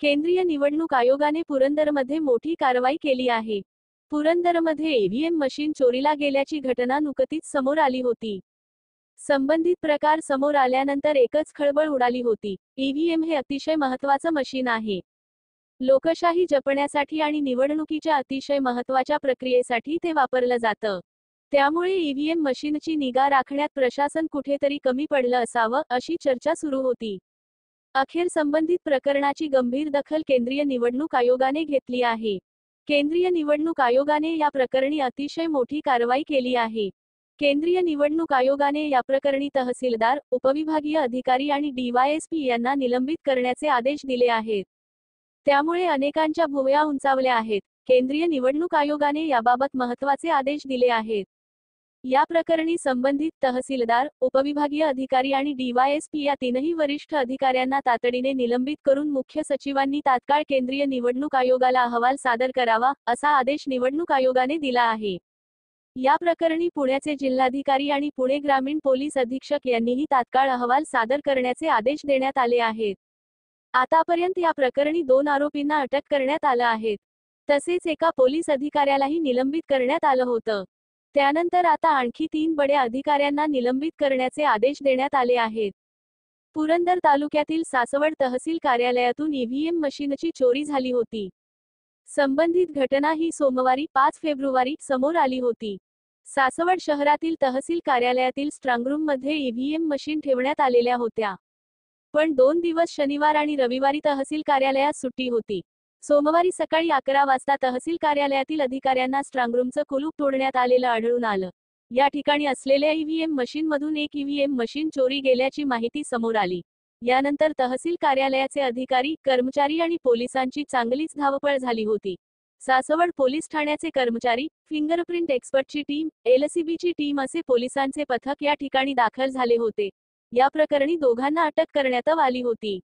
केंद्रीय निवडणूक आयोगाने पुरंदरमध्ये मोठी कारवाई केली आहे. पुरंदरमध्ये ईव्हीएम मशीन चोरीला गेल्याची घटना नुकतीच समोर आली होती. संबंधित प्रकार समोर आल्यानंतर एकच खळबळ उडाली होती. ईव्हीएम हे अतिशय महत्त्वाचं मशीन आहे. लोकशाही जपण्यासाठी आणि निवडणुकीच्या अतिशय महत्त्वाच्या प्रक्रियेसाठी ते वापरलं जातं. त्यामुळे ईव्हीएम मशीनची निगा राखण्यात प्रशासन कुठेतरी कमी पडलं असावं, अशी चर्चा सुरू होती. अखेर संबंधित प्रकरणाची गंभीर दखल केंद्रीय निवडणूक आयोगाने घेतली आहे. केंद्रीय निवडणूक आयोगाने या प्रकरणी अतिशय मोठी कारवाई केली आहे. केंद्रीय निवडणूक आयोगाने या प्रकरणी तहसीलदार, उपविभागीय अधिकारी आणि डीवायएसपी यांना निलंबित करण्याचे आदेश दिले आहेत. त्यामुळे अनेकांच्या भुवया उंचावल्या आहेत. केंद्रीय निवडणूक आयोगाने याबाबत महत्त्वाचे आदेश दिले आहेत. या प्रकरणी संबंधित तहसीलदार, उपविभागीय अधिकारी आणि डीवायएसपी या तीनही वरिष्ठ अधिकाऱ्यांना तातडीने निलंबित करून मुख्य सचिवांनी तात्काळ केंद्रीय निवडणूक आयोगाला अहवाल सादर करावा, असा आदेश निवडणूक आयोगाने दिला आहे. या प्रकरणी पुण्याचे जिल्हाधिकारी आणि पुणे ग्रामीण पोलीस अधीक्षक यांनीही तात्काळ अहवाल सादर करण्याचे आदेश देण्यात आले आहेत. आतापर्यंत या प्रकरणी 2 आरोपींना अटक करण्यात आलं आहे. तसेच एका पोलीस अधिकाऱ्यालाही निलंबित करण्यात आलं होतं. त्यानंतर आता आणखी 3 बड्या अधिकाऱ्यांना निलंबित करण्याचे आदेश देण्यात आले आहेत. पुरंदर तालुक्यातील सासवड तहसील कार्यालयातून ईव्हीएम मशीनची चोरी झाली होती. संबंधित घटना ही सोमवारी 5 फेब्रुवारी समोर आली होती. सासवड शहरातील तहसील कार्यालयातील स्ट्रांगरूममध्ये ईव्हीएम मशीन ठेवण्यात आलेल्या होत्या. पण 2 दिवस शनिवार आणि रविवारी तहसील कार्यालयात सुट्टी होती. सोमवारी सकाळी 11 वाजता तहसील कार्यालयातील अधिकाऱ्यांना स्ट्रांगरूमचं कुलूप तोडण्यात आलेलं आढळून आलं. या ठिकाणी असलेल्या ईव्हीएम मशीनमधून एक ईव्हीएम मशीन चोरी गेल्याची माहिती समोर आली. यानंतर तहसील कार्यालयाचे अधिकारी, कर्मचारी आणि पोलिसांची चांगलीच धावपळ झाली होती. सासवड पोलीस ठाण्याचे कर्मचारी, फिंगरप्रिंट एक्सपर्टची टीम, एलसीबीची टीम असे पोलिसांचे पथक या ठिकाणी दाखल झाले होते. या प्रकरणी दोघांना अटक करण्यात आली होती.